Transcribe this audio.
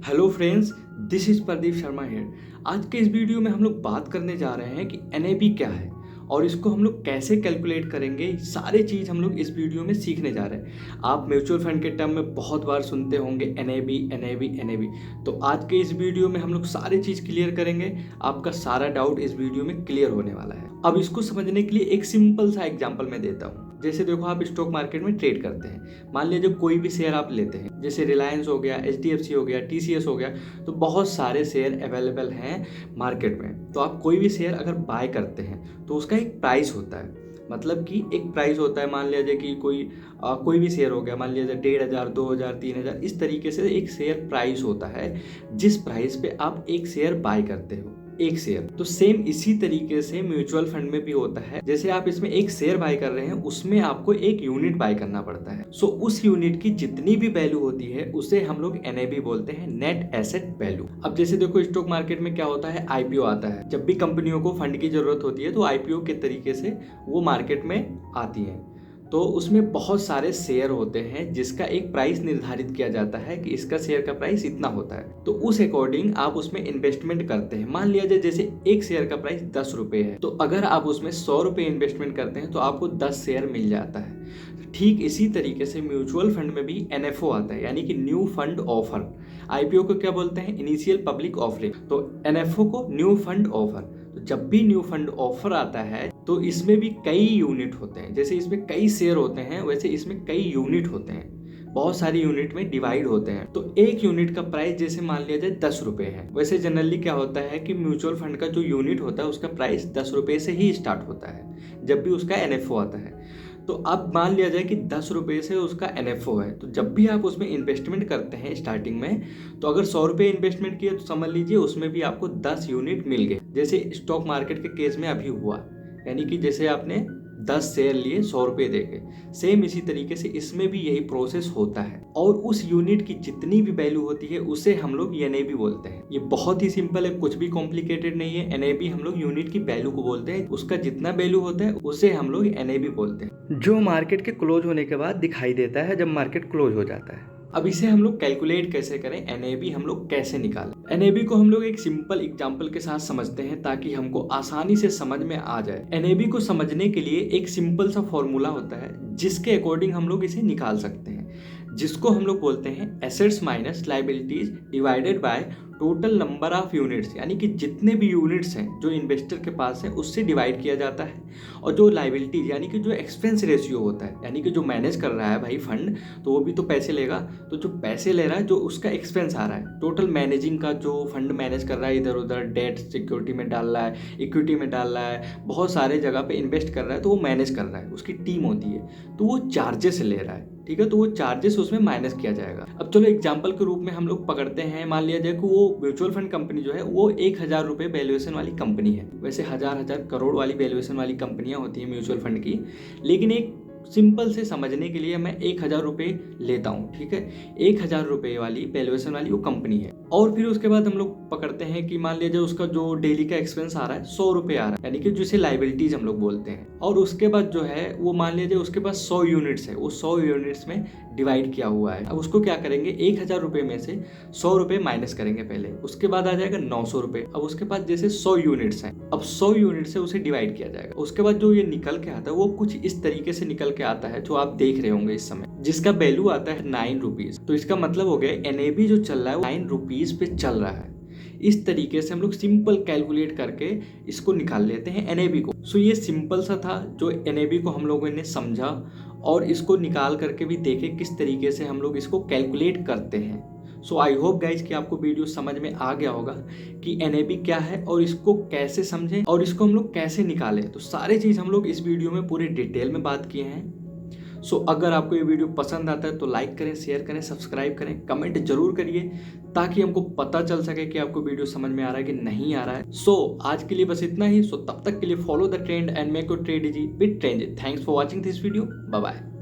Hello friends, this is Pradeep Sharma here. आज के इस वीडियो में हम लोग बात करने जा रहे हैं कि एनएबी क्या है और इसको हम लोग कैसे कैलकुलेट करेंगे। सारे चीज़ हम लोग इस वीडियो में सीखने जा रहे हैं। आप म्यूचुअल फंड के टर्म में बहुत बार सुनते होंगे एनएबी एनएबी एनएबी। तो आज के इस वीडियो में हम लोग सारी चीज़ क्लियर करेंगे। आपका सारा डाउट इस वीडियो में क्लियर होने वाला है। अब इसको समझने के लिए एक सिंपल सा एग्जाम्पल मैं देता हूँ। जैसे देखो, आप स्टॉक मार्केट में ट्रेड करते हैं। मान लीजिए कोई भी शेयर आप लेते हैं, जैसे रिलायंस हो गया, एचडीएफसी हो गया, टीसीएस हो गया, तो बहुत सारे शेयर अवेलेबल हैं मार्केट में। तो आप कोई भी शेयर अगर बाय करते हैं तो उसका एक प्राइस होता है। मतलब कि एक प्राइस होता है। मान लीजिए कि कोई भी शेयर हो गया, मान लीजिए 1500, 2000, 3000, इस तरीके से एक शेयर प्राइस होता है जिस प्राइस पे आप एक शेयर बाय करते हो, एक शेयर। तो सेम इसी तरीके से म्यूचुअल फंड में भी होता है। जैसे आप इसमें एक शेयर बाय कर रहे हैं, उसमें आपको एक यूनिट बाय करना पड़ता है। सो उस यूनिट की जितनी भी वैल्यू होती है उसे हम लोग एनएबी बोलते हैं, नेट एसेट वैल्यू। अब जैसे देखो, स्टॉक मार्केट में क्या होता है, आईपीओ आता है। जब भी कंपनियों को फंड की जरूरत होती है तो आईपीओ के तरीके से वो मार्केट में आती है। तो उसमें बहुत सारे शेयर होते हैं जिसका एक प्राइस निर्धारित किया जाता है कि इसका शेयर का प्राइस इतना होता है। तो उस अकॉर्डिंग आप उसमें इन्वेस्टमेंट करते हैं। मान लिया जाए जैसे एक शेयर का प्राइस 10 रुपये है, तो अगर आप उसमें 100 रुपये इन्वेस्टमेंट करते हैं तो आपको 10 शेयर मिल जाता है। ठीक इसी तरीके से म्यूचुअल फंड में भी एनएफओ आता है, यानी कि न्यू फंड ऑफर। आईपीओ को क्या बोलते हैं, इनिशियल पब्लिक ऑफरिंग। तो एनएफओ को न्यू फंड ऑफर। तो जब भी न्यू फंड ऑफर आता है तो इसमें भी कई यूनिट होते हैं। जैसे इसमें कई शेयर होते हैं, वैसे इसमें कई यूनिट होते हैं। बहुत सारी यूनिट में डिवाइड होते हैं। तो एक यूनिट का प्राइस जैसे मान लिया जाए 10 रुपये है। वैसे जनरली क्या होता है कि म्यूचुअल फंड का जो यूनिट होता है उसका प्राइस 10 रुपये से ही स्टार्ट होता है जब भी उसका एनएफओ आता है। तो अब मान लिया जाए कि 10 रुपये से उसका एनएफओ है, तो जब भी आप उसमें इन्वेस्टमेंट करते हैं स्टार्टिंग में, तो अगर 100 रुपये इन्वेस्टमेंट किए तो समझ लीजिए उसमें भी आपको 10 यूनिट मिल गए। जैसे स्टॉक मार्केट के केस में अभी हुआ, यानी कि जैसे आपने 10 शेयर लिए 100 रुपये देके, सेम इसी तरीके से इसमें भी यही प्रोसेस होता है। और उस यूनिट की जितनी भी वैल्यू होती है उसे हम लोग एनएबी बोलते हैं। ये बहुत ही सिंपल है, कुछ भी कॉम्प्लिकेटेड नहीं है। एनएबी हम लोग यूनिट की वैल्यू को बोलते हैं, उसका जितना वैल्यू होता है उसे हम लोग एनएबी बोलते हैं, जो मार्केट के क्लोज होने के बाद दिखाई देता है जब मार्केट क्लोज हो जाता है। अब इसे हम लोग कैलकुलेट कैसे करें, एनएबी हम लोग कैसे निकालें। एनएबी को हम लोग एक सिंपल एग्जांपल के साथ समझते हैं ताकि हमको आसानी से समझ में आ जाए। एनएबी को समझने के लिए एक सिंपल सा फॉर्मूला होता है जिसके अकॉर्डिंग हम लोग इसे निकाल सकते हैं, जिसको हम लोग बोलते हैं assets minus liabilities divided by total number of units. यानी कि जितने भी यूनिट्स हैं जो इन्वेस्टर के पास है उससे डिवाइड किया जाता है। और जो लायबिलिटीज यानी कि जो एक्सपेंस रेशियो होता है, यानी कि जो मैनेज कर रहा है भाई फंड, तो वो भी तो पैसे लेगा। तो जो पैसे ले रहा है, जो उसका एक्सपेंस आ रहा है टोटल मैनेजिंग का, जो फंड मैनेज कर रहा है, इधर उधर डेट सिक्योरिटी में डाल रहा है, इक्विटी में डाल रहा है, बहुत सारे जगह पे इन्वेस्ट कर रहा है, तो वो मैनेज कर रहा है, उसकी टीम होती है, तो वो चार्जेस ले रहा है। ठीक है, तो वो चार्जेस उसमें माइनस किया जाएगा। अब चलो एग्जांपल के रूप में हम लोग पकड़ते हैं, मान लिया जाए कि वो म्यूचुअल फंड कंपनी जो है वो 1000 रुपये वैल्यूएशन वाली कंपनी है। वैसे हजार करोड़ वाली वैल्यूएशन वाली कंपनियां होती है म्यूचुअल फंड की, लेकिन एक सिंपल से समझने के लिए मैं 1000 रुपये लेता हूँ। ठीक है, 1000 रुपये वाली वैल्यूएशन वाली वो कंपनी है। और फिर उसके बाद हम लोग पकड़ते हैं कि मान लीजिए उसका जो डेली का एक्सपेंस आ रहा है 100 रुपये आ रहा है, यानी कि जिसे लायबिलिटीज हम लोग बोलते हैं। और उसके बाद जो है वो मान लीजिए उसके पास 100 यूनिट्स है, वो 100 यूनिट्स में डिवाइड किया हुआ है। अब उसको क्या करेंगे, 1000 रुपये में से 100 रुपये माइनस करेंगे पहले, उसके बाद आ जाएगा 900 रुपये। अब उसके पास जैसे 100 यूनिट्स हैं, अब 100 यूनिट से उसे डिवाइड किया जाएगा। उसके बाद जो ये निकल के आता है वो कुछ इस तरीके से निकल के आता है जो आप देख रहे होंगे इस समय, जिसका वैल्यू आता है 9 रुपीज। तो इसका मतलब हो गया एनएबी जो चल रहा है वो 9 रुपीज पे चल रहा है। इस तरीके से हम लोग सिंपल कैलकुलेट करके इसको निकाल लेते हैं एनएबी को। सो ये सिंपल सा था जो एनएबी को हम लोगों ने समझा और इसको निकाल करके भी देखे किस तरीके से हम लोग इसको कैलकुलेट करते हैं। सो आई होप गाइज कि आपको वीडियो समझ में आ गया होगा कि एनएबी क्या है और इसको कैसे समझें और इसको हम लोग कैसे निकालें। तो सारी चीज़ हम लोग इस वीडियो में पूरे डिटेल में बात किए हैं। सो अगर आपको ये वीडियो पसंद आता है तो लाइक करें, शेयर करें, सब्सक्राइब करें, कमेंट जरूर करिए ताकि हमको पता चल सके कि आपको वीडियो समझ में आ रहा है कि नहीं आ रहा है। सो आज के लिए बस इतना ही। सो तब तक के लिए follow the trend and make your trade easy with trend. Thanks for watching this video. Bye bye.